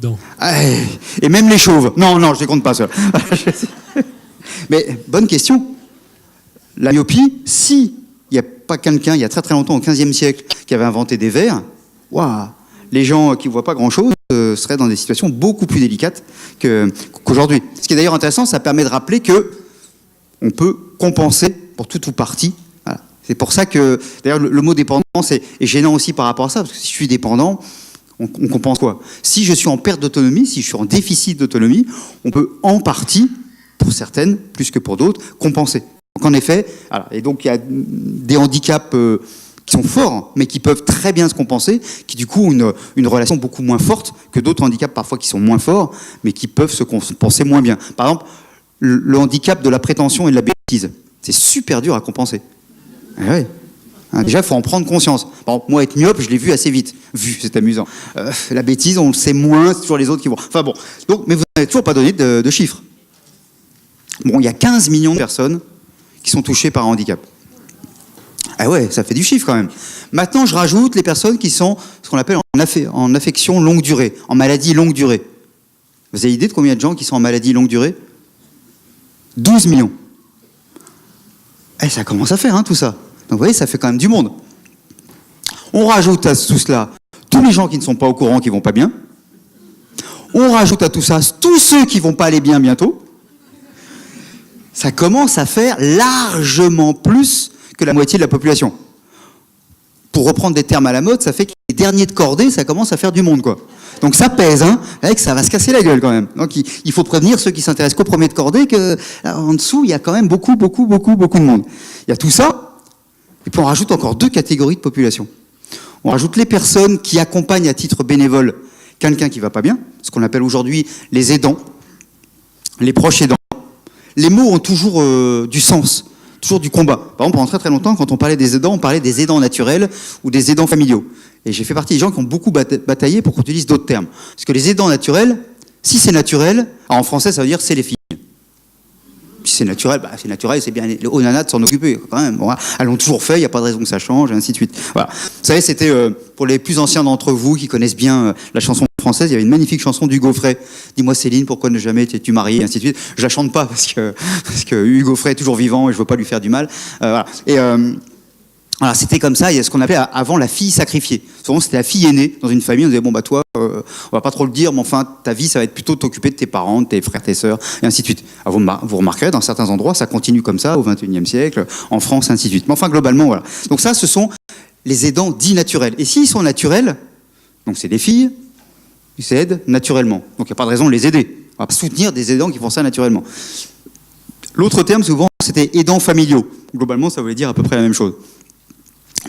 Non. Et même les chauves. Non, je ne les compte pas, ça. Mais bonne question. La myopie, si il n'y a pas quelqu'un, il y a très très longtemps, au XVe siècle, qui avait inventé des verres, waouh, les gens qui ne voient pas grand-chose seraient dans des situations beaucoup plus délicates qu'aujourd'hui. Ce qui est d'ailleurs intéressant, ça permet de rappeler qu'on peut compenser pour toute ou partie. Voilà. C'est pour ça que, d'ailleurs, le mot dépendance est gênant aussi par rapport à ça, parce que si je suis dépendant, on compense quoi? Si je suis en perte d'autonomie, si je suis en déficit d'autonomie, on peut en partie, pour certaines, plus que pour d'autres, compenser. Donc en effet, voilà. Et donc il y a des handicaps qui sont forts, mais qui peuvent très bien se compenser, qui du coup ont une relation beaucoup moins forte que d'autres handicaps parfois qui sont moins forts, mais qui peuvent se compenser moins bien. Par exemple, le handicap de la prétention et de la bêtise, c'est super dur à compenser. Eh ouais. Déjà, il faut en prendre conscience. Par exemple, moi, être myope, je l'ai vu assez vite. C'est amusant. La bêtise, on le sait moins, c'est toujours les autres qui vont... Enfin bon, donc, mais vous n'avez toujours pas donné de chiffres. Bon, il y a 15 millions de personnes qui sont touchées par un handicap. Ah ouais, ça fait du chiffre quand même. Maintenant, je rajoute les personnes qui sont ce qu'on appelle en affection longue durée, en maladie longue durée. Vous avez idée de combien de gens qui sont en maladie longue durée? 12 millions. Ça commence à faire, hein, tout ça. Donc vous voyez, ça fait quand même du monde. On rajoute à tout cela tous les gens qui ne sont pas au courant, qui ne vont pas bien. On rajoute à tout ça tous ceux qui ne vont pas aller bien bientôt. Ça commence à faire largement plus que la moitié de la population. Pour reprendre des termes à la mode, ça fait que les derniers de cordée, ça commence à faire du monde, quoi. Donc ça pèse, hein, avec ça va se casser la gueule quand même. Donc il faut prévenir ceux qui s'intéressent qu'au premier de cordée qu'en dessous, il y a quand même beaucoup de monde. Il y a tout ça. Et puis on rajoute encore deux catégories de population. On rajoute les personnes qui accompagnent à titre bénévole quelqu'un qui ne va pas bien, ce qu'on appelle aujourd'hui les aidants, les proches aidants. Les mots ont toujours du sens, toujours du combat. Par exemple, pendant très très longtemps, quand on parlait des aidants, on parlait des aidants naturels ou des aidants familiaux. Et j'ai fait partie des gens qui ont beaucoup bataillé pour qu'on utilise d'autres termes. Parce que les aidants naturels, si c'est naturel, alors en français ça veut dire c'est les filles. Si c'est naturel, c'est naturel, c'est bien aux nanas de s'en occuper quand même. Bon, elles l'ont toujours fait, il n'y a pas de raison que ça change, et ainsi de suite. Voilà. Vous savez, c'était pour les plus anciens d'entre vous qui connaissent bien la chanson française, il y avait une magnifique chanson d'Hugo Frey. Dis-moi Céline, pourquoi ne jamais t'es-tu mariée, et ainsi de suite. Je la chante pas parce que Hugo Frey est toujours vivant et je veux pas lui faire du mal. Voilà. Et voilà, c'était comme ça, il y a ce qu'on appelait avant la fille sacrifiée. Souvent, c'était la fille aînée dans une famille, on disait, bon, toi, on va pas trop le dire, mais enfin, ta vie, ça va être plutôt de t'occuper de tes parents, de tes frères, tes sœurs, et ainsi de suite. Alors, vous remarquerez, dans certains endroits, ça continue comme ça, au XXIe siècle, en France, et ainsi de suite. Mais enfin, globalement, voilà. Donc ça, ce sont les aidants dits naturels. Et s'ils sont naturels, donc c'est des filles, ils s'aident naturellement. Donc il n'y a pas de raison de les aider. On va pas soutenir des aidants qui font ça naturellement. L'autre terme, souvent, c'était aidants familiaux. Globalement, ça voulait dire à peu près la même chose.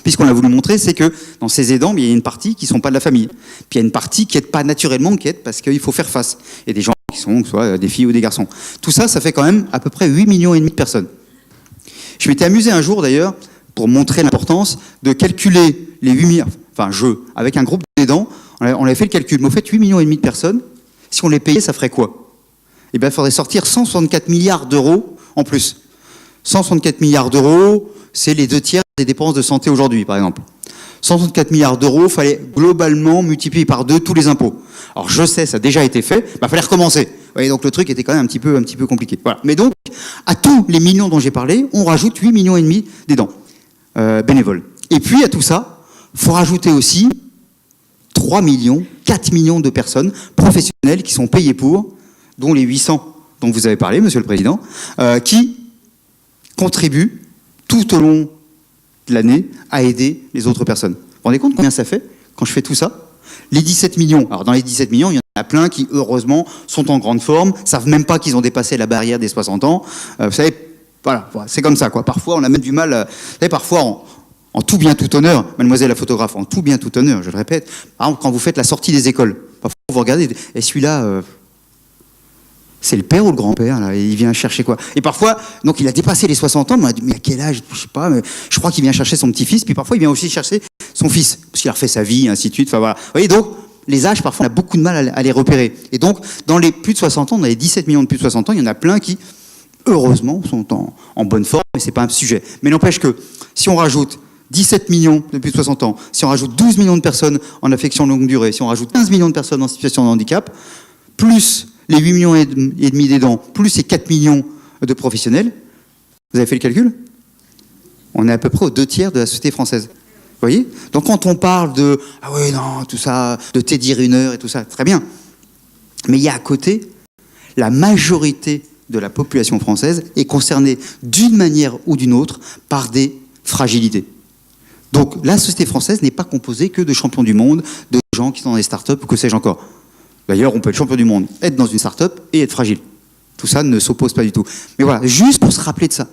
Puisqu'on a voulu montrer, c'est que dans ces aidants, il y a une partie qui ne sont pas de la famille. Puis il y a une partie qui n'aide pas naturellement, qui aide parce qu'il faut faire face. Et des gens qui sont soit des filles ou des garçons. Tout ça, ça fait quand même à peu près 8,5 millions de personnes. Je m'étais amusé un jour d'ailleurs, pour montrer l'importance, de calculer les 8 millions, avec un groupe d'aidants, on avait fait le calcul. Mais au fait, 8,5 millions de personnes, si on les payait, ça ferait quoi? Eh bien, il faudrait sortir 164 milliards d'euros en plus. 164 milliards d'euros, c'est les 2 tiers des dépenses de santé aujourd'hui, par exemple. 164 milliards d'euros, il fallait globalement multiplier par 2 tous les impôts. Alors je sais, ça a déjà été fait, il fallait recommencer. Vous voyez, donc le truc était quand même un petit peu compliqué. Voilà. Mais donc, à tous les millions dont j'ai parlé, on rajoute 8,5 millions d'aidants bénévoles. Et puis, à tout ça, il faut rajouter aussi 3 millions, 4 millions de personnes professionnelles qui sont payées pour, dont les 800 dont vous avez parlé, Monsieur le Président, qui contribuent tout au long de l'année à aider les autres personnes. Vous vous rendez compte combien ça fait quand je fais tout ça? Les 17 millions. Alors dans les 17 millions, il y en a plein qui, heureusement, sont en grande forme, savent même pas qu'ils ont dépassé la barrière des 60 ans. Vous savez, voilà, c'est comme ça, quoi. Parfois, on a même du mal. Vous savez, parfois, en tout bien, tout honneur, mademoiselle la photographe, en tout bien, tout honneur, je le répète, par exemple, quand vous faites la sortie des écoles, parfois, vous regardez, et celui-là... c'est le père ou le grand-père, là, il vient chercher quoi? Et parfois, donc il a dépassé les 60 ans, mais on a dit, mais à quel âge? Je sais pas, mais je crois qu'il vient chercher son petit-fils, puis parfois il vient aussi chercher son fils, parce qu'il a refait sa vie, et ainsi de suite, enfin voilà. Vous voyez, donc, les âges, parfois, on a beaucoup de mal à les repérer. Et donc, dans les plus de 60 ans, on a les 17 millions de plus de 60 ans, il y en a plein qui, heureusement, sont en bonne forme, mais c'est pas un sujet. Mais n'empêche que, si on rajoute 17 millions de plus de 60 ans, si on rajoute 12 millions de personnes en affection longue durée, si on rajoute 15 millions de personnes en situation de handicap, plus les 8 millions et demi d'aidants, plus les 4 millions de professionnels, vous avez fait le calcul? On est à peu près aux 2/3 de la société française. Vous voyez? Donc quand on parle de « Ah oui, non, tout ça, de Teddy Riner et tout ça, très bien. » Mais il y a à côté, la majorité de la population française est concernée d'une manière ou d'une autre par des fragilités. Donc la société française n'est pas composée que de champions du monde, de gens qui sont dans des startups ou que sais-je encore. D'ailleurs, on peut être champion du monde, être dans une startup et être fragile. Tout ça ne s'oppose pas du tout. Mais voilà, juste pour se rappeler de ça.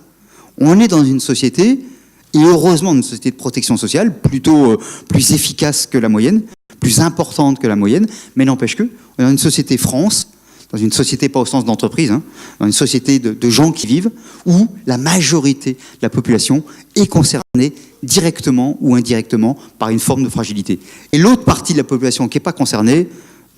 On est dans une société, et heureusement une société de protection sociale, plutôt plus efficace que la moyenne, plus importante que la moyenne, mais n'empêche que, on est dans une société France, dans une société pas au sens d'entreprise, hein, dans une société de gens qui vivent, où la majorité de la population est concernée directement ou indirectement par une forme de fragilité. Et l'autre partie de la population qui n'est pas concernée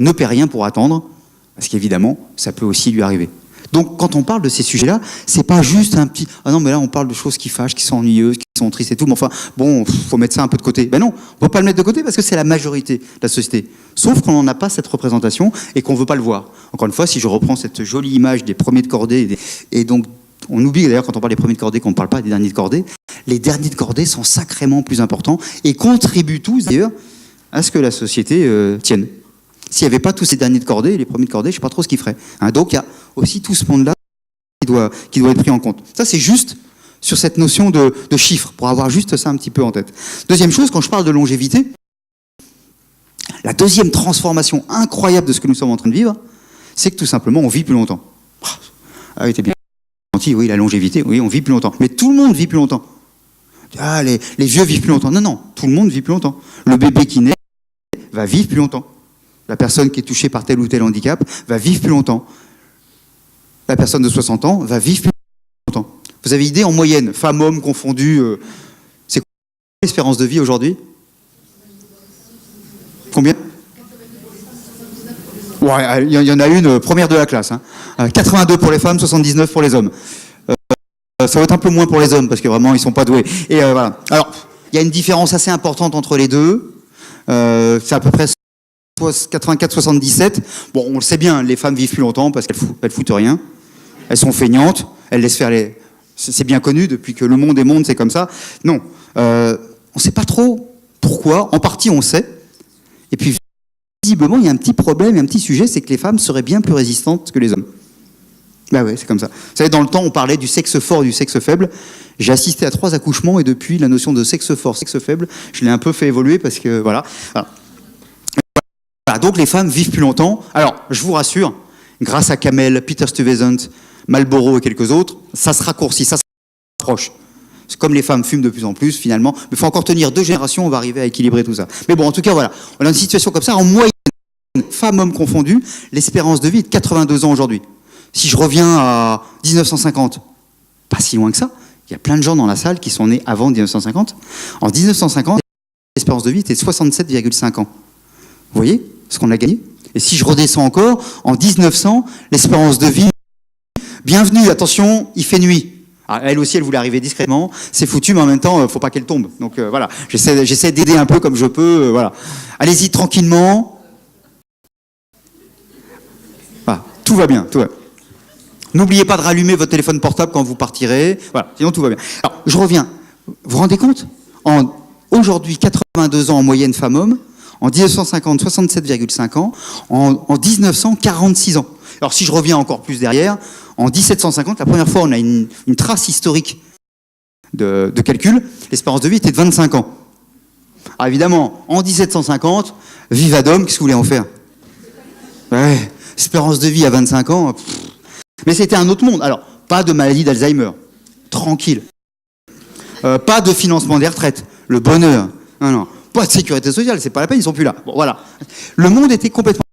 ne paie rien pour attendre, parce qu'évidemment, ça peut aussi lui arriver. Donc, quand on parle de ces sujets-là, c'est pas juste un petit... Ah non, mais là, on parle de choses qui fâchent, qui sont ennuyeuses, qui sont tristes et tout, mais enfin, bon, faut mettre ça un peu de côté. Ben non, on peut pas le mettre de côté parce que c'est la majorité de la société. Sauf qu'on n'en a pas cette représentation et qu'on veut pas le voir. Encore une fois, si je reprends cette jolie image des premiers de cordée, et donc, on oublie d'ailleurs, quand on parle des premiers de cordée, qu'on ne parle pas des derniers de cordée, les derniers de cordée sont sacrément plus importants et contribuent tous, d'ailleurs, à ce que la société tienne. S'il n'y avait pas tous ces derniers de cordée, les premiers de cordée, je ne sais pas trop ce qu'ils feraient. Hein, donc il y a aussi tout ce monde-là qui doit être pris en compte. Ça, c'est juste sur cette notion de chiffres, pour avoir juste ça un petit peu en tête. Deuxième chose, quand je parle de longévité, la deuxième transformation incroyable de ce que nous sommes en train de vivre, c'est que tout simplement, on vit plus longtemps. Ah oui, t'es bien gentil, oui, la longévité, oui, on vit plus longtemps. Mais tout le monde vit plus longtemps. Ah, les vieux vivent plus longtemps. Non, non, tout le monde vit plus longtemps. Le bébé qui naît va vivre plus longtemps. La personne qui est touchée par tel ou tel handicap va vivre plus longtemps. La personne de 60 ans va vivre plus longtemps. Vous avez idée, en moyenne, femmes, hommes confondus, c'est quoi l'espérance de vie aujourd'hui? Combien? Ouais, il y en a une première de la classe. Hein. 82 pour les femmes, 79 pour les hommes. Ça va être un peu moins pour les hommes, parce que vraiment, ils ne sont pas doués. Et voilà. Alors, il y a une différence assez importante entre les deux. C'est à peu près 84-77. Bon, on le sait bien, les femmes vivent plus longtemps parce qu'elles foutent rien. Elles sont feignantes, elles laissent faire les... C'est bien connu, depuis que le monde est monde, c'est comme ça. Non, on ne sait pas trop pourquoi. En partie, on sait. Et puis, visiblement, il y a un petit problème, un petit sujet, c'est que les femmes seraient bien plus résistantes que les hommes. Ben ouais, c'est comme ça. Vous savez, dans le temps, on parlait du sexe fort et du sexe faible. J'ai assisté à 3 accouchements et depuis, la notion de sexe fort, sexe faible, je l'ai un peu fait évoluer parce que, voilà. Voilà, donc les femmes vivent plus longtemps. Alors, je vous rassure, grâce à Kamel, Peter Stuyvesant, Marlboro et quelques autres, ça se raccourcit, ça se rapproche. C'est comme les femmes fument de plus en plus, finalement. Mais il faut encore tenir 2 générations, on va arriver à équilibrer tout ça. Mais bon, en tout cas, voilà. On a une situation comme ça. En moyenne, femmes-hommes confondus, l'espérance de vie est de 82 ans aujourd'hui. Si je reviens à 1950, pas si loin que ça, il y a plein de gens dans la salle qui sont nés avant 1950. En 1950, l'espérance de vie était de 67,5 ans. Vous voyez ce qu'on a gagné? Et si je redescends encore, en 1900, l'espérance de vie, bienvenue, attention, il fait nuit. Alors, elle aussi, elle voulait arriver discrètement, c'est foutu, mais en même temps, il ne faut pas qu'elle tombe. Donc voilà, j'essaie d'aider un peu comme je peux. Voilà. Allez-y tranquillement. Voilà, tout va bien, tout va bien. N'oubliez pas de rallumer votre téléphone portable quand vous partirez. Voilà, sinon tout va bien. Alors, je reviens. Vous vous rendez compte? Aujourd'hui, 82 ans en moyenne femmes-hommes. En 1950, 67,5 ans. En 1900, 46 ans. Alors, si je reviens encore plus derrière, en 1750, la première fois, on a une trace historique de calcul. L'espérance de vie était de 25 ans. Alors, évidemment, en 1750, vivadum, qu'est-ce que vous voulez en faire? Ouais, espérance de vie à 25 ans... Mais c'était un autre monde. Alors, pas de maladie d'Alzheimer. Tranquille. Pas de financement des retraites. Le bonheur. Non, non. Pas de sécurité sociale. C'est pas la peine, ils sont plus là. Bon, voilà. Le monde était complètement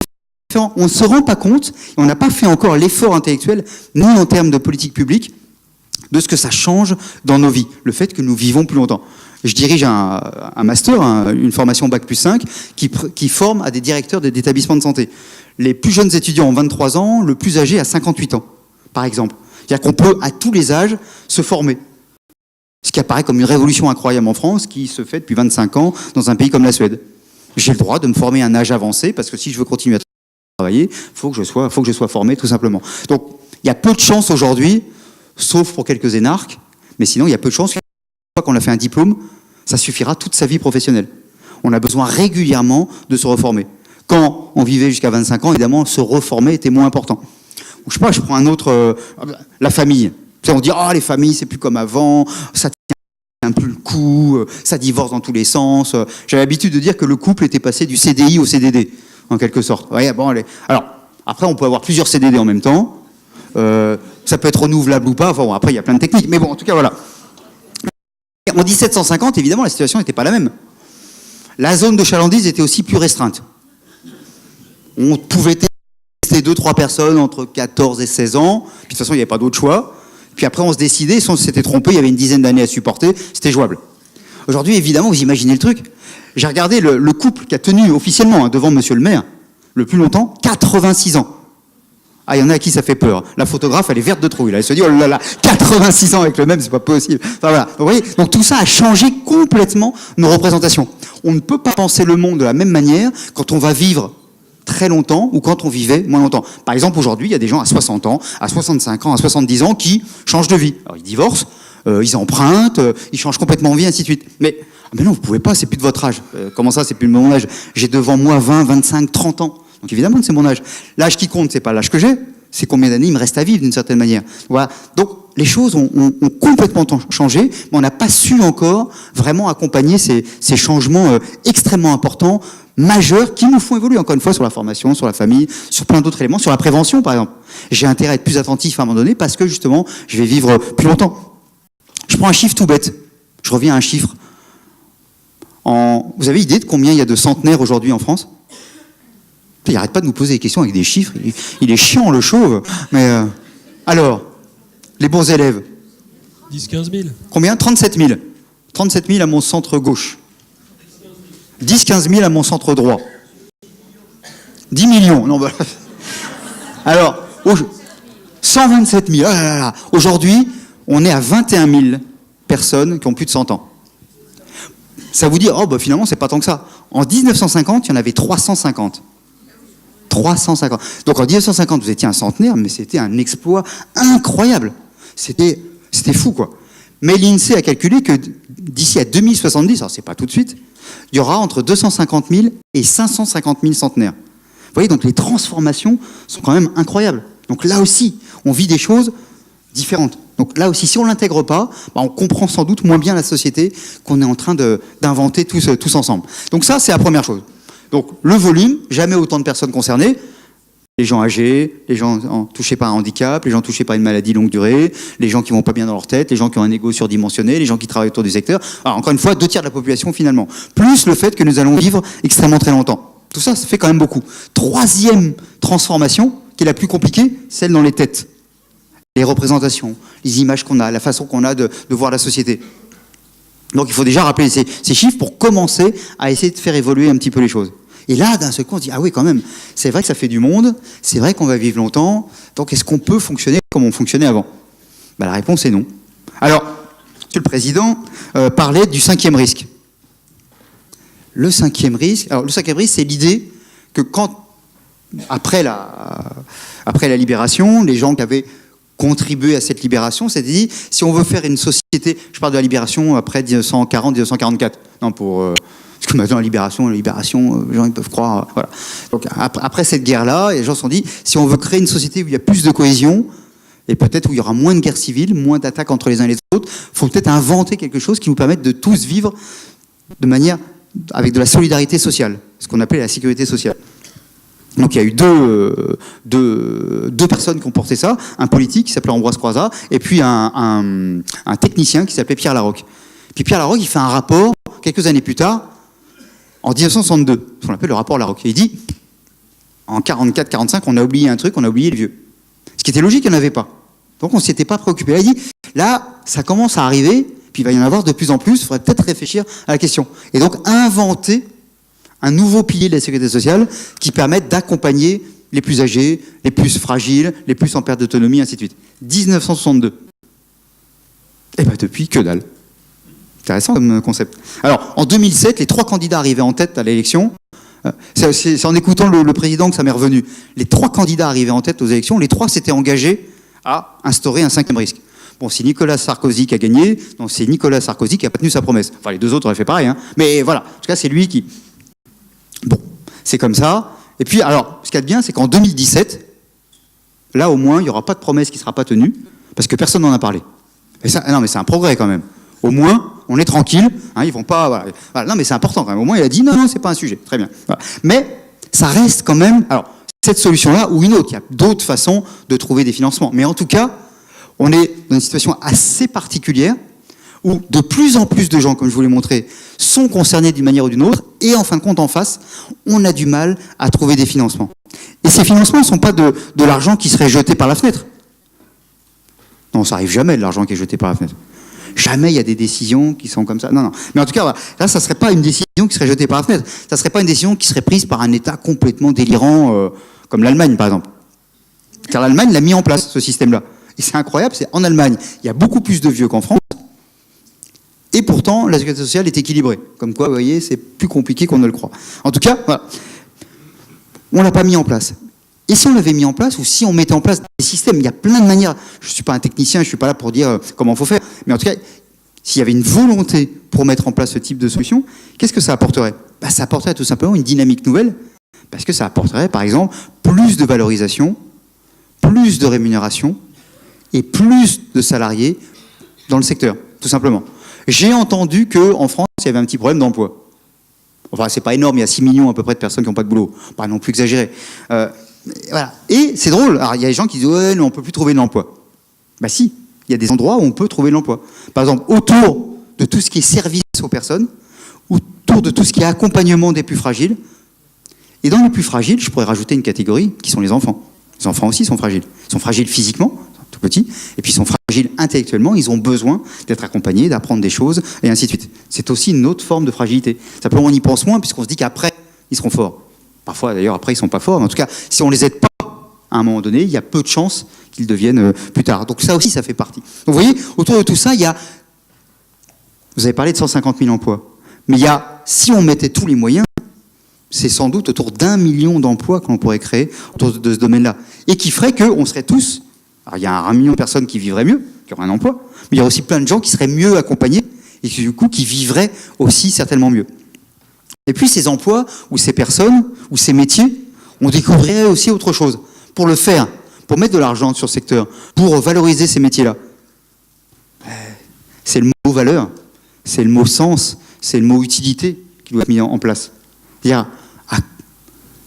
différent. On ne se rend pas compte, et on n'a pas fait encore l'effort intellectuel, ni en termes de politique publique, de ce que ça change dans nos vies. Le fait que nous vivons plus longtemps. Je dirige un master, une formation Bac plus 5, qui forme à des directeurs d'établissements de santé. Les plus jeunes étudiants ont 23 ans, le plus âgé a 58 ans, par exemple. C'est-à-dire qu'on peut, à tous les âges, se former. Ce qui apparaît comme une révolution incroyable en France, qui se fait depuis 25 ans dans un pays comme la Suède. J'ai le droit de me former à un âge avancé, parce que si je veux continuer à travailler, faut que je sois formé, tout simplement. Donc, il y a peu de chances aujourd'hui, sauf pour quelques énarques, mais sinon, il y a peu de chances qu'une fois qu'on a fait un diplôme, ça suffira toute sa vie professionnelle. On a besoin régulièrement de se reformer. Quand on vivait jusqu'à 25 ans, évidemment, se reformer était moins important. Je sais pas, je prends un autre... la famille. Tu sais, on dit, les familles, c'est plus comme avant, ça tient plus le coup, ça divorce dans tous les sens. J'avais l'habitude de dire que le couple était passé du CDI au CDD, en quelque sorte. Ouais, bon, allez. Alors, après, on peut avoir plusieurs CDD en même temps. Ça peut être renouvelable ou pas. Enfin, bon, après, il y a plein de techniques. Mais bon, en tout cas, voilà. En 1750, évidemment, la situation n'était pas la même. La zone de chalandise était aussi plus restreinte. On pouvait tester 2-3 personnes entre 14 et 16 ans. Puis, de toute façon, il n'y avait pas d'autre choix. Puis après, on se décidait. Si on s'était trompé, il y avait une dizaine d'années à supporter. C'était jouable. Aujourd'hui, évidemment, vous imaginez le truc. J'ai regardé le couple qui a tenu officiellement devant monsieur le maire le plus longtemps, 86 ans. Ah, il y en a à qui ça fait peur. La photographe, elle est verte de trouille. Là. Elle se dit, oh là là, 86 ans avec le même, c'est pas possible. Enfin, voilà. Vous voyez, donc tout ça a changé complètement nos représentations. On ne peut pas penser le monde de la même manière quand on va vivre très longtemps ou quand on vivait moins longtemps. Par exemple, aujourd'hui, il y a des gens à 60 ans, à 65 ans, à 70 ans qui changent de vie. Alors, ils divorcent, ils empruntent, ils changent complètement de vie, ainsi de suite. Mais non, vous pouvez pas, c'est plus de votre âge. Comment ça, c'est plus de mon âge? J'ai devant moi 20, 25, 30 ans. Donc évidemment, c'est mon âge. L'âge qui compte, c'est pas l'âge que j'ai, c'est combien d'années il me reste à vivre d'une certaine manière. Voilà. Donc les choses ont complètement changé, mais on n'a pas su encore vraiment accompagner ces changements extrêmement importants, majeurs, qui nous font évoluer encore une fois sur la formation, sur la famille, sur plein d'autres éléments, sur la prévention par exemple. J'ai intérêt à être plus attentif à un moment donné parce que justement, je vais vivre plus longtemps. Je prends un chiffre tout bête. Je reviens à un chiffre. Vous avez idée de combien il y a de centenaires aujourd'hui en France ? Il n'arrête pas de nous poser des questions avec des chiffres. Il est chiant, le chauve. Mais alors, les bons élèves 10-15 000. Combien? 37 000. 37 000 à mon centre gauche. 10-15 000 à mon centre droit. 10 millions. Non, bah... Alors, 127 000. Oh là là là. Aujourd'hui, on est à 21 000 personnes qui ont plus de 100 ans. Ça vous dit, finalement, c'est pas tant que ça. En 1950, il y en avait 350. 350. Donc en 1950, vous étiez un centenaire, mais c'était un exploit incroyable. C'était fou, quoi. Mais l'INSEE a calculé que d'ici à 2070, alors c'est pas tout de suite, il y aura entre 250 000 et 550 000 centenaires. Vous voyez, donc les transformations sont quand même incroyables. Donc là aussi, on vit des choses différentes. Donc là aussi, si on ne l'intègre pas, on comprend sans doute moins bien la société qu'on est en train d'inventer tous ensemble. Donc ça, c'est la première chose. Donc le volume, jamais autant de personnes concernées, les gens âgés, les gens touchés par un handicap, les gens touchés par une maladie longue durée, les gens qui vont pas bien dans leur tête, les gens qui ont un ego surdimensionné, les gens qui travaillent autour du secteur. Alors, encore une fois, 2 tiers de la population finalement. Plus le fait que nous allons vivre extrêmement très longtemps. Tout ça, ça fait quand même beaucoup. 3e transformation, qui est la plus compliquée, celle dans les têtes. Les représentations, les images qu'on a, la façon qu'on a de voir la société. Donc il faut déjà rappeler ces chiffres pour commencer à essayer de faire évoluer un petit peu les choses. Et là, d'un seul coup, on se dit, ah oui, quand même, c'est vrai que ça fait du monde, c'est vrai qu'on va vivre longtemps, donc est-ce qu'on peut fonctionner comme on fonctionnait avant ? La réponse est non. Alors, Monsieur le Président parlait du 5e risque. Le 5e risque, c'est l'idée que après la libération, les gens qui avaient contribué à cette libération, c'est dit, si on veut faire une société, je parle de la libération après 1940-1944, non, parce que maintenant la libération, les gens ils peuvent croire, voilà. Donc après cette guerre-là, les gens se sont dit, si on veut créer une société où il y a plus de cohésion, et peut-être où il y aura moins de guerres civiles, moins d'attaques entre les uns et les autres, il faut peut-être inventer quelque chose qui nous permette de tous vivre de manière, avec de la solidarité sociale, ce qu'on appelait la sécurité sociale. Donc il y a eu deux personnes qui ont porté ça, un politique qui s'appelait Ambroise Croizat, et puis un technicien qui s'appelait Pierre Laroque. Puis Pierre Laroque, il fait un rapport, quelques années plus tard, en 1962, ce qu'on appelle le rapport Laroque. Et il dit, en 44-45, on a oublié un truc, on a oublié le vieux. Ce qui était logique, il n'y en avait pas. Donc on ne s'était pas préoccupé. Là, il dit, là, ça commence à arriver, puis il va y en avoir de plus en plus, il faudrait peut-être réfléchir à la question. Et donc inventer un nouveau pilier de la sécurité sociale qui permette d'accompagner les plus âgés, les plus fragiles, les plus en perte d'autonomie, ainsi de suite. 1962. Et bien depuis, que dalle. Intéressant comme concept. Alors, en 2007, les 3 candidats arrivaient en tête à l'élection. C'est en écoutant le président que ça m'est revenu. Les 3 candidats arrivés en tête aux élections, les 3 s'étaient engagés à instaurer un 5e risque. Bon, c'est Nicolas Sarkozy qui a gagné, donc c'est Nicolas Sarkozy qui n'a pas tenu sa promesse. Enfin, les 2 autres auraient fait pareil, hein. Mais voilà, en tout cas, c'est lui qui... Bon, c'est comme ça. Et puis, alors, ce qu'il y a de bien, c'est qu'en 2017, là, au moins, il n'y aura pas de promesse qui ne sera pas tenue, parce que personne n'en a parlé. Et ça, non, mais c'est un progrès quand même. Au moins, on est tranquille, hein, ils vont pas... Voilà. Non, mais c'est important quand même. Au moins, il a dit, non, c'est pas un sujet. Très bien. Voilà. Mais ça reste quand même... Alors, cette solution-là ou une autre, il y a d'autres façons de trouver des financements. Mais en tout cas, on est dans une situation assez particulière où de plus en plus de gens, comme je vous l'ai montré, sont concernés d'une manière ou d'une autre, et en fin de compte, en face, on a du mal à trouver des financements. Et ces financements ne sont pas de l'argent qui serait jeté par la fenêtre. Non, ça arrive jamais, de l'argent qui est jeté par la fenêtre. Jamais il y a des décisions qui sont comme ça. Non. Mais en tout cas, voilà. Là, ça ne serait pas une décision qui serait jetée par la fenêtre. Ça ne serait pas une décision qui serait prise par un État complètement délirant, comme l'Allemagne, par exemple. Car l'Allemagne l'a mis en place, ce système-là. Et c'est incroyable, c'est en Allemagne, il y a beaucoup plus de vieux qu'en France. Et pourtant, la sécurité sociale est équilibrée. Comme quoi, vous voyez, c'est plus compliqué qu'on ne le croit. En tout cas, voilà. On ne l'a pas mis en place. Et si on l'avait mis en place, ou si on mettait en place des systèmes, il y a plein de manières. Je ne suis pas un technicien, je ne suis pas là pour dire comment il faut faire. Mais en tout cas, s'il y avait une volonté pour mettre en place ce type de solution, qu'est-ce que ça apporterait ? Ça apporterait tout simplement une dynamique nouvelle, parce que ça apporterait, par exemple, plus de valorisation, plus de rémunération, et plus de salariés dans le secteur, tout simplement. J'ai entendu qu'en France, il y avait un petit problème d'emploi. Enfin, c'est pas énorme, il y a 6 millions à peu près de personnes qui n'ont pas de boulot. Pas non plus exagéré. Voilà. Et c'est drôle, alors il y a des gens qui disent « ouais, non, on ne peut plus trouver de l'emploi ». Bah si, il y a des endroits où on peut trouver de l'emploi. Par exemple, autour de tout ce qui est service aux personnes, autour de tout ce qui est accompagnement des plus fragiles. Et dans les plus fragiles, je pourrais rajouter une catégorie qui sont les enfants. Les enfants aussi sont fragiles. Ils sont fragiles physiquement, tout petits, et puis ils sont fragiles intellectuellement, ils ont besoin d'être accompagnés, d'apprendre des choses, et ainsi de suite. C'est aussi une autre forme de fragilité. Simplement, on y pense moins, puisqu'on se dit qu'après, ils seront forts. Parfois, d'ailleurs, après, ils ne sont pas forts, mais en tout cas, si on ne les aide pas, à un moment donné, il y a peu de chances qu'ils deviennent plus tard. Donc ça aussi, ça fait partie. Donc vous voyez, autour de tout ça, il y a... Vous avez parlé de 150 000 emplois, mais il y a, si on mettait tous les moyens, c'est sans doute autour d'1 million d'emplois que l'on pourrait créer autour de ce domaine-là. Et qui ferait qu'on serait tous... Alors, il y a 1 million de personnes qui vivraient mieux, qui auraient un emploi, mais il y a aussi plein de gens qui seraient mieux accompagnés et qui, du coup, qui vivraient aussi certainement mieux. Et puis, ces emplois, ou ces personnes, ou ces métiers, on découvrirait aussi autre chose. Pour le faire, pour mettre de l'argent sur ce secteur, pour valoriser ces métiers-là, c'est le mot valeur, c'est le mot sens, c'est le mot utilité qui doit être mis en place. C'est-à-dire,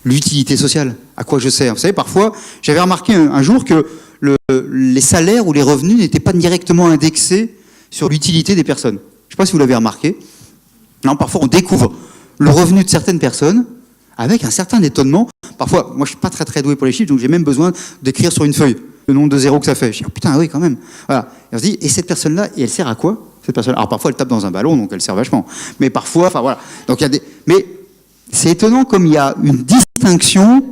l'utilité sociale, à quoi je sers. Vous savez, parfois, j'avais remarqué un jour que les salaires ou les revenus n'étaient pas directement indexés sur l'utilité des personnes. Je ne sais pas si vous l'avez remarqué. Non, parfois, on découvre le revenu de certaines personnes avec un certain étonnement. Parfois, moi, je ne suis pas très doué pour les chiffres, donc j'ai même besoin d'écrire sur une feuille le nombre de zéros que ça fait. Je dis, oh, putain, oui, quand même. Voilà. Et on se dit, et cette personne-là, et elle sert à quoi, cette personne? Alors, parfois, elle tape dans un ballon, donc elle sert vachement. Mais parfois, enfin, voilà. Donc, il y a des... Mais c'est étonnant comme il y a une distinction,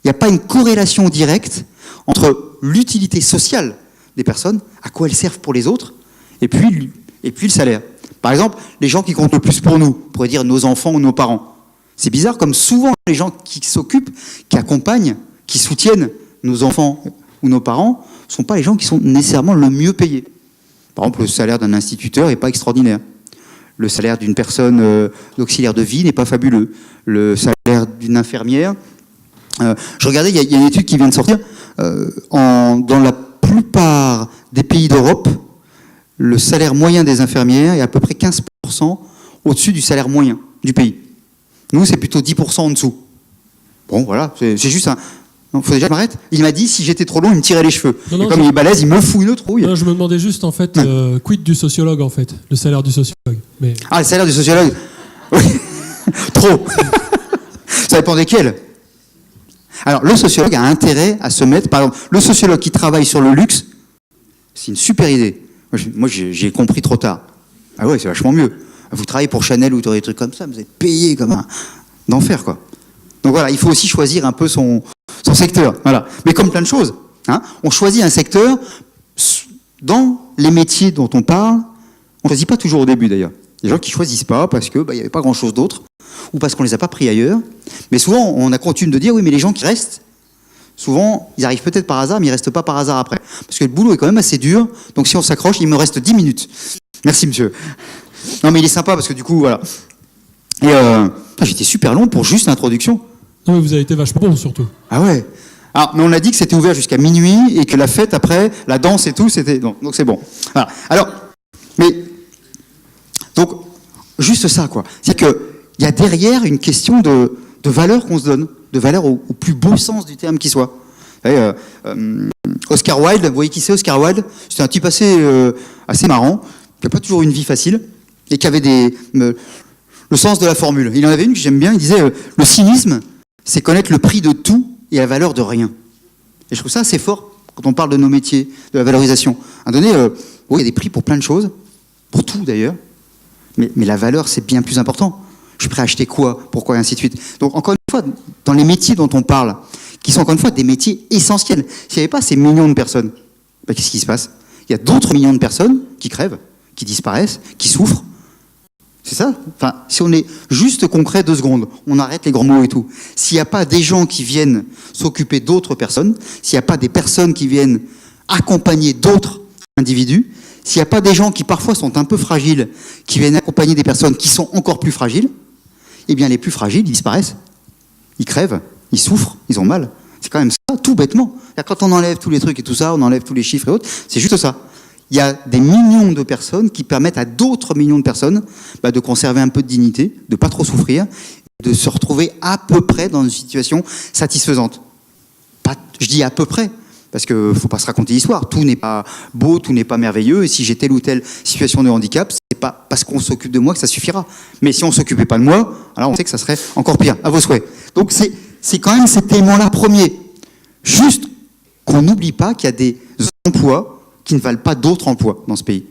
il n'y a pas une corrélation directe entre l'utilité sociale des personnes, à quoi elles servent pour les autres, et puis le salaire. Par exemple, les gens qui comptent le plus pour nous, on pourrait dire nos enfants ou nos parents. C'est bizarre, comme souvent les gens qui s'occupent, qui accompagnent, qui soutiennent nos enfants ou nos parents, ne sont pas les gens qui sont nécessairement le mieux payés. Par exemple, le salaire d'un instituteur n'est pas extraordinaire. Le salaire d'une personne d'auxiliaire de vie n'est pas fabuleux. Le salaire d'une infirmière... je regardais, il y a une étude qui vient de sortir. Dans la plupart des pays d'Europe, le salaire moyen des infirmières est à peu près 15% au-dessus du salaire moyen du pays. Nous, c'est plutôt 10% en dessous. Bon, voilà, c'est juste un... Il faut déjà que je m'arrête. Il m'a dit, si j'étais trop long, il me tirait les cheveux. Non, et comme il est balèze, il me fout une trouille. Non, je me demandais juste, en fait, quid du sociologue, en fait, le salaire du sociologue. Mais... Ah, le salaire du sociologue. Oui. Trop. Ça dépend desquels. Alors, le sociologue a intérêt à se mettre... Par exemple, le sociologue qui travaille sur le luxe, c'est une super idée. Moi, j'ai compris trop tard. Ah ouais, c'est vachement mieux. Vous travaillez pour Chanel ou des trucs comme ça, vous êtes payé comme un d'enfer, quoi. Donc voilà, il faut aussi choisir un peu son secteur. Voilà. Mais comme plein de choses, hein, on choisit un secteur, dans les métiers dont on parle, On ne choisit pas toujours au début d'ailleurs. Il y a des gens qui ne choisissent pas parce qu'il n'y avait pas grand-chose d'autre, ou parce qu'on ne les a pas pris ailleurs. Mais souvent, on a coutume de dire, oui, mais les gens qui restent, souvent, ils arrivent peut-être par hasard, mais ils ne restent pas par hasard après. Parce que le boulot est quand même assez dur, donc si on s'accroche, il me reste 10 minutes. Merci, monsieur. Non, mais il est sympa parce que du coup, voilà. Et j'étais super long pour juste l'introduction. Non, mais vous avez été vachement bon, surtout. Ah ouais. Ah, mais on a dit que c'était ouvert jusqu'à minuit et que la fête après, la danse et tout, c'était... Donc c'est bon. Voilà. Alors, mais... Donc, juste ça, quoi. C'est-à-dire qu'il y a derrière une question de valeur qu'on se donne, de valeur au plus beau sens du terme qui soit. Vous voyez, Oscar Wilde, vous voyez qui c'est Oscar Wilde? C'était un type assez marrant, qui n'a pas toujours une vie facile, et qui avait le sens de la formule. Il en avait une que j'aime bien, il disait le cynisme, c'est connaître le prix de tout et la valeur de rien. Et je trouve ça assez fort quand on parle de nos métiers, de la valorisation. À un donné, il y a des prix pour plein de choses, pour tout d'ailleurs, mais la valeur, c'est bien plus important. Je suis prêt à acheter quoi, pourquoi, et ainsi de suite. Donc, encore une fois, dans les métiers dont on parle, qui sont encore une fois des métiers essentiels, s'il n'y avait pas ces millions de personnes, qu'est-ce qui se passe? Il y a d'autres millions de personnes qui crèvent, qui disparaissent, qui souffrent. C'est ça. Enfin, si on est juste concret 2 secondes, on arrête les grands mots et tout. S'il n'y a pas des gens qui viennent s'occuper d'autres personnes, s'il n'y a pas des personnes qui viennent accompagner d'autres individus, s'il n'y a pas des gens qui parfois sont un peu fragiles, qui viennent accompagner des personnes qui sont encore plus fragiles, eh bien les plus fragiles, ils disparaissent. Ils crèvent, ils souffrent, ils ont mal. C'est quand même ça, tout bêtement. Quand on enlève tous les trucs et tout ça, on enlève tous les chiffres et autres, c'est juste ça. Il y a des millions de personnes qui permettent à d'autres millions de personnes de conserver un peu de dignité, de ne pas trop souffrir, de se retrouver à peu près dans une situation satisfaisante. Je dis à peu près, parce qu'il ne faut pas se raconter l'histoire. Tout n'est pas beau, tout n'est pas merveilleux, et si j'ai telle ou telle situation de handicap, c'est pas parce qu'on s'occupe de moi que ça suffira. Mais si on ne s'occupait pas de moi, alors on sait que ça serait encore pire, à vos souhaits. Donc c'est quand même cet élément-là premier. Juste qu'on n'oublie pas qu'il y a des emplois qui ne valent pas d'autres emplois dans ce pays.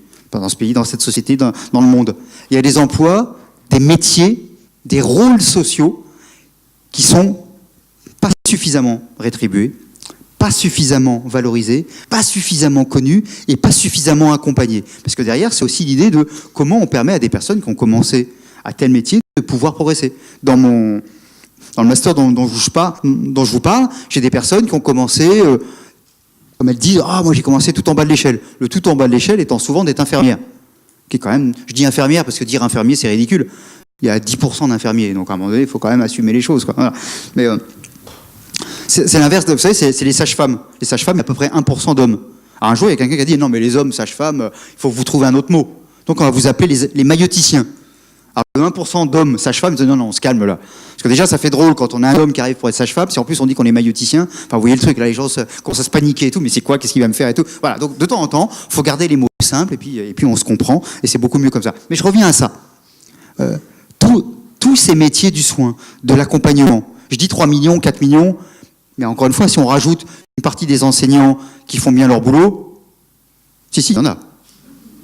Dans cette société, dans le monde. Il y a des emplois, des métiers, des rôles sociaux qui sont pas suffisamment rétribués, pas suffisamment valorisés, pas suffisamment connus et pas suffisamment accompagnés. Parce que derrière, c'est aussi l'idée de comment on permet à des personnes qui ont commencé à tel métier de pouvoir progresser. Dans le master dont je vous parle, j'ai des personnes qui ont commencé... comme elles disent, moi j'ai commencé tout en bas de l'échelle. Le tout en bas de l'échelle étant souvent d'être infirmière. Qui est quand même, je dis infirmière parce que dire infirmier c'est ridicule. Il y a 10% d'infirmiers, donc à un moment donné il faut quand même assumer les choses, quoi. Voilà. Mais c'est l'inverse, vous savez, c'est les sages-femmes. Les sages-femmes, il y a à peu près 1% d'hommes. Alors un jour il y a quelqu'un qui a dit, non mais les hommes, sages-femmes, il faut que vous trouviez un autre mot. Donc on va vous appeler les mailloticiens. Alors, 1% d'hommes sages-femmes, ils disent non, on se calme là. Parce que déjà, ça fait drôle quand on a un homme qui arrive pour être sage-femme, si en plus on dit qu'on est mailloticien, enfin, vous voyez le truc, là, les gens commencent à se paniquer et tout, mais c'est quoi, qu'est-ce qu'il va me faire et tout. Voilà, donc de temps en temps, il faut garder les mots simples et puis on se comprend, et c'est beaucoup mieux comme ça. Mais je reviens à ça. Tous ces métiers du soin, de l'accompagnement, je dis 3 millions, 4 millions, mais encore une fois, si on rajoute une partie des enseignants qui font bien leur boulot, si, il y en a.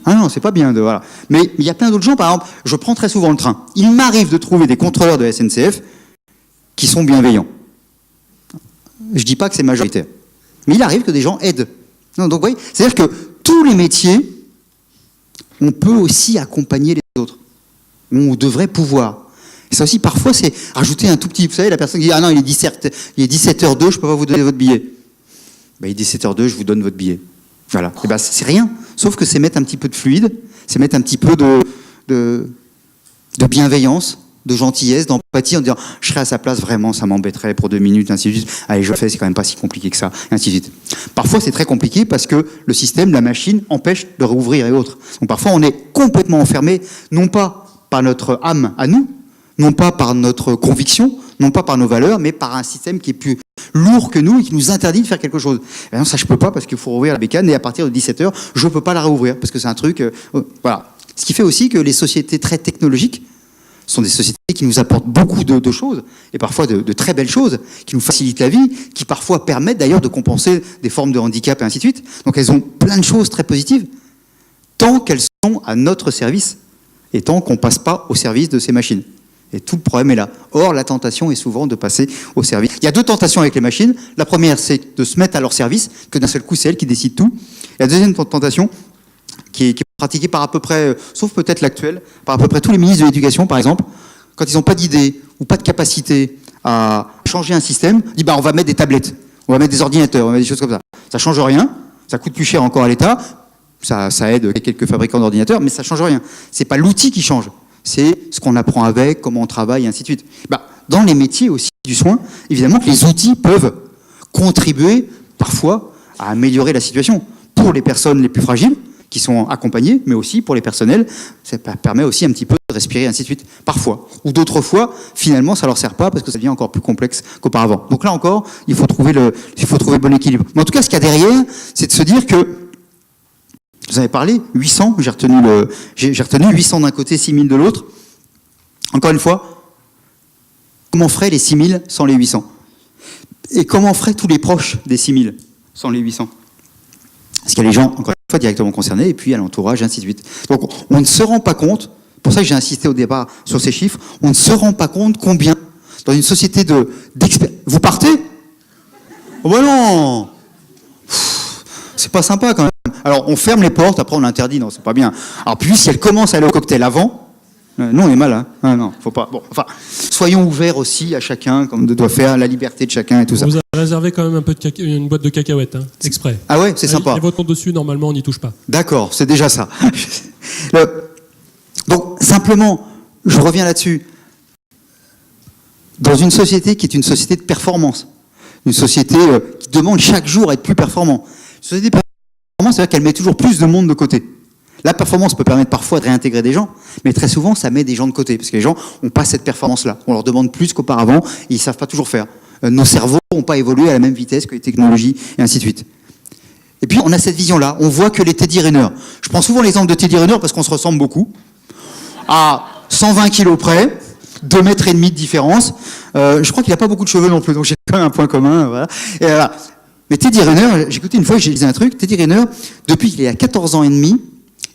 Ah non, c'est pas bien. Voilà. Mais il y a plein d'autres gens, par exemple, je prends très souvent le train. Il m'arrive de trouver des contrôleurs de SNCF qui sont bienveillants. Je dis pas que c'est majoritaire. Mais il arrive que des gens aident. Non, donc, vous voyez, c'est-à-dire que tous les métiers, on peut aussi accompagner les autres. On devrait pouvoir. Et ça aussi, parfois, c'est rajouter un tout petit... Vous savez, la personne qui dit « Ah non, il est 17h02, je peux pas vous donner votre billet. » Il est 17h02, je vous donne votre billet. Voilà. Et c'est rien. Sauf que c'est mettre un petit peu de fluide, c'est mettre un petit peu de bienveillance, de gentillesse, d'empathie, en disant je serais à sa place, vraiment, ça m'embêterait pour 2 minutes, ainsi de suite. Allez, je le fais, c'est quand même pas si compliqué que ça, ainsi de suite. Parfois, c'est très compliqué parce que le système, la machine, empêche de rouvrir et autres. Donc parfois, on est complètement enfermé, non pas par notre âme à nous, non pas par notre conviction, non pas par nos valeurs, mais par un système qui est plus lourd que nous et qui nous interdit de faire quelque chose. Et non, ça je peux pas parce qu'il faut rouvrir la bécane et à partir de 17h, je peux pas la rouvrir parce que c'est un truc... voilà. Ce qui fait aussi que les sociétés très technologiques sont des sociétés qui nous apportent beaucoup de choses et parfois de très belles choses, qui nous facilitent la vie, qui parfois permettent d'ailleurs de compenser des formes de handicap et ainsi de suite. Donc elles ont plein de choses très positives tant qu'elles sont à notre service et tant qu'on passe pas au service de ces machines. Et tout le problème est là. Or, la tentation est souvent de passer au service. Il y a 2 tentations avec les machines. La première, c'est de se mettre à leur service, que d'un seul coup, c'est elles qui décident tout. Et la deuxième tentation, qui est pratiquée par à peu près, sauf peut-être l'actuel, par à peu près tous les ministres de l'Éducation, par exemple, quand ils n'ont pas d'idée ou pas de capacité à changer un système, ils disent on va mettre des tablettes, on va mettre des ordinateurs, on va mettre des choses comme ça. Ça change rien, ça coûte plus cher encore à l'État, ça aide quelques fabricants d'ordinateurs, mais ça change rien. C'est pas l'outil qui change, c'est ce qu'on apprend avec, comment on travaille, et ainsi de suite. Dans les métiers aussi du soin, évidemment que les outils peuvent contribuer parfois à améliorer la situation pour les personnes les plus fragiles, qui sont accompagnés, mais aussi pour les personnels, ça permet aussi un petit peu de respirer, ainsi de suite, parfois. Ou d'autres fois, finalement, ça leur sert pas parce que ça devient encore plus complexe qu'auparavant. Donc là encore, il faut trouver le bon équilibre. Mais en tout cas, ce qu'il y a derrière, c'est de se dire que, vous avez parlé, 800, j'ai retenu 800 d'un côté, 6000 de l'autre. Encore une fois, comment feraient les 6000 sans les 800? Et comment feraient tous les proches des 6000 sans les 800? Parce qu'il y a les gens, encore une fois, directement concernés, et puis à l'entourage, ainsi de suite. Donc, on ne se rend pas compte, pour ça que j'ai insisté au départ sur ces chiffres, on ne se rend pas compte combien, dans une société d'experts... Vous partez? Oh ben non! C'est pas sympa quand même. Alors, on ferme les portes, après on interdit, non, c'est pas bien. Alors, puis, si elle commence à aller au cocktail avant, nous, on est mal, hein. Ah, non, faut pas. Bon, enfin, soyons ouverts aussi à chacun, comme doit faire la liberté de chacun et tout ça. Vous avez réservé quand même un peu une boîte de cacahuètes, hein, exprès. Ah ouais, c'est sympa. Il y a votre nom dessus, normalement, on n'y touche pas. D'accord, c'est déjà ça. Donc, simplement, je reviens là-dessus. Dans une société qui est une société de performance, une société qui demande chaque jour à être plus performant, une société de performance, c'est-à-dire qu'elle met toujours plus de monde de côté. La performance peut permettre parfois de réintégrer des gens, mais très souvent, ça met des gens de côté, parce que les gens n'ont pas cette performance-là. On leur demande plus qu'auparavant, et ils ne savent pas toujours faire. Nos cerveaux n'ont pas évolué à la même vitesse que les technologies, et ainsi de suite. Et puis, on a cette vision-là. On voit que les Teddy Riner. Je prends souvent l'exemple de Teddy Riner parce qu'on se ressemble beaucoup. À 120 kilos près, 2,5 mètres de différence. Je crois qu'il n'a pas beaucoup de cheveux non plus, donc j'ai quand même un point commun. Voilà. Et voilà. Mais Teddy Riner, j'ai écouté une fois, j'ai dit un truc. Teddy Riner, depuis qu'il est à 14 ans et demi,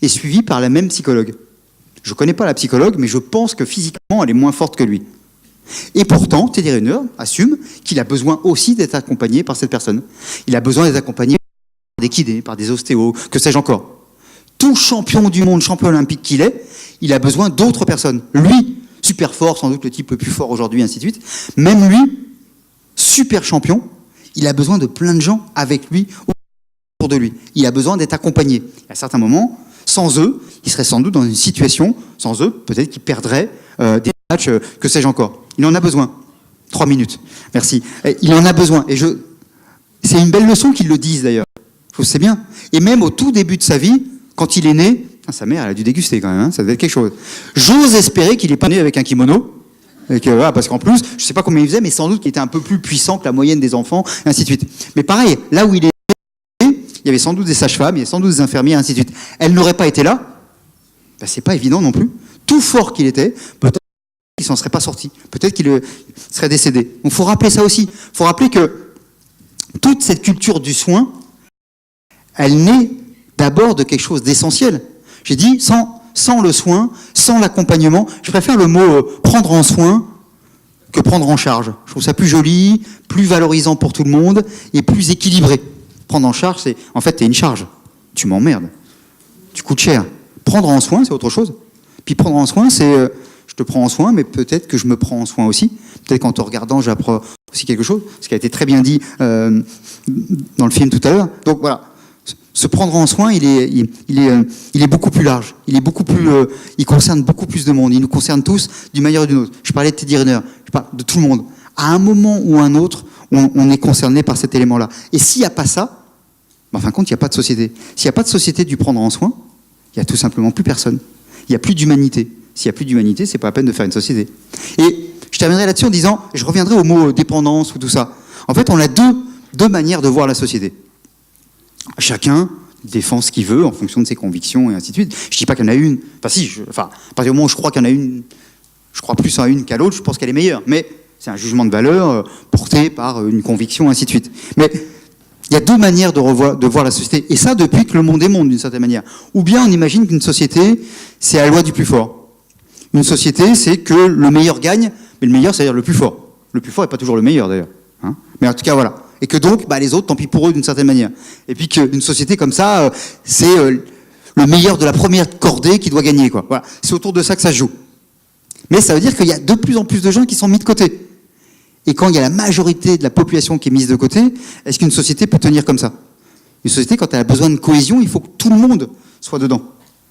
est suivi par la même psychologue. Je ne connais pas la psychologue, mais je pense que physiquement, elle est moins forte que lui. Et pourtant, Teddy Riner assume qu'il a besoin aussi d'être accompagné par cette personne. Il a besoin d'être accompagné par des kinés, par des ostéos, que sais-je encore. Tout champion du monde, champion olympique qu'il est, il a besoin d'autres personnes. Lui, super fort, sans doute le type le plus fort aujourd'hui, ainsi de suite. Même lui, super champion, il a besoin de plein de gens avec lui, autour de lui. Il a besoin d'être accompagné. À certains moments, sans eux, il serait sans doute dans une situation, sans eux, peut-être qu'il perdrait des matchs, que sais-je encore. Il en a besoin. 3 minutes. Merci. Il en a besoin. Et c'est une belle leçon qu'ils le disent d'ailleurs. Je sais bien. Et même au tout début de sa vie, quand il est né, sa mère, elle a dû déguster quand même, hein, ça devait être quelque chose. J'ose espérer qu'il n'est pas né avec un kimono. Et que, voilà, parce qu'en plus, je ne sais pas combien il faisait, mais sans doute qu'il était un peu plus puissant que la moyenne des enfants, et ainsi de suite. Mais pareil, là où il est il y avait sans doute des sages-femmes, il y avait sans doute des infirmiers, ainsi de suite. Elle n'aurait pas été là, c'est pas évident non plus. Tout fort qu'il était, peut-être qu'il s'en serait pas sorti, peut-être qu'il serait décédé. Donc il faut rappeler ça aussi. Il faut rappeler que toute cette culture du soin, elle naît d'abord de quelque chose d'essentiel. J'ai dit, sans le soin, sans l'accompagnement, je préfère le mot prendre en soin que prendre en charge. Je trouve ça plus joli, plus valorisant pour tout le monde et plus équilibré. Prendre en charge, c'est... En fait, t'es une charge. Tu m'emmerdes. Tu coûtes cher. Prendre en soin, c'est autre chose. Puis prendre en soin, c'est... je te prends en soin, mais peut-être que je me prends en soin aussi. Peut-être qu'en te regardant, j'apprends aussi quelque chose. Ce qui a été très bien dit dans le film tout à l'heure. Donc voilà. Se prendre en soin, il est beaucoup plus large. Il est beaucoup plus... il concerne beaucoup plus de monde. Il nous concerne tous d'une manière ou d'une autre. Je parlais de Teddy Riner. Je parle de tout le monde. À un moment ou un autre, on est concerné par cet élément-là. Et s'il n'y a pas ça, en fin de compte, il n'y a pas de société. S'il n'y a pas de société du prendre en soin, il n'y a tout simplement plus personne. Il n'y a plus d'humanité. S'il n'y a plus d'humanité, c'est pas la peine de faire une société. Et je terminerai là-dessus en disant, je reviendrai au mot dépendance ou tout ça. En fait, on a deux manières de voir la société. Chacun défend ce qu'il veut en fonction de ses convictions et ainsi de suite. Je ne dis pas qu'il y en a une. Enfin, si, à partir du moment où je crois qu'il y en a une, je crois plus à une qu'à l'autre, je pense qu'elle est meilleure. Mais c'est un jugement de valeur porté par une conviction, ainsi de suite. Mais il y a deux manières de voir la société. Et ça, depuis que le monde est monde, d'une certaine manière. Ou bien on imagine qu'une société, c'est la loi du plus fort. Une société, c'est que le meilleur gagne, mais le meilleur, c'est-à-dire le plus fort. Le plus fort n'est pas toujours le meilleur, d'ailleurs. Hein, mais en tout cas, voilà. Et que donc, les autres, tant pis pour eux, d'une certaine manière. Et puis qu'une société comme ça, c'est le meilleur de la première cordée qui doit gagner, quoi. Voilà. C'est autour de ça que ça se joue. Mais ça veut dire qu'il y a de plus en plus de gens qui sont mis de côté. Et quand il y a la majorité de la population qui est mise de côté, est-ce qu'une société peut tenir comme ça? Une société, quand elle a besoin de cohésion, il faut que tout le monde soit dedans.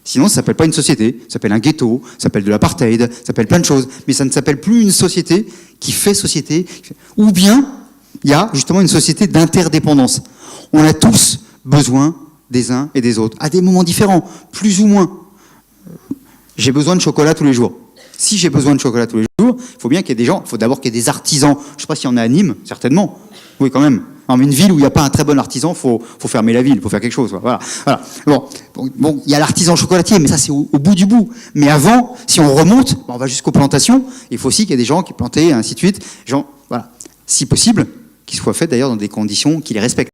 Sinon, ça ne s'appelle pas une société, ça s'appelle un ghetto, ça s'appelle de l'apartheid, ça s'appelle plein de choses. Mais ça ne s'appelle plus une société qui fait société. Ou bien, il y a justement une société d'interdépendance. On a tous besoin des uns et des autres, à des moments différents, plus ou moins. J'ai besoin de chocolat tous les jours. Si j'ai besoin de chocolat tous les jours, il faut bien qu'il y ait des gens, il faut d'abord qu'il y ait des artisans. Je ne sais pas s'il y en a à Nîmes, certainement. Oui, quand même. Non, mais une ville où il n'y a pas un très bon artisan, il faut fermer la ville, il faut faire quelque chose. Voilà. Bon, il y a l'artisan chocolatier, mais ça c'est au bout du bout. Mais avant, si on remonte, on va jusqu'aux plantations. Il faut aussi qu'il y ait des gens qui plantaient, ainsi de suite. Gens, voilà. Si possible, qu'ils soient faits d'ailleurs dans des conditions qui les respectent.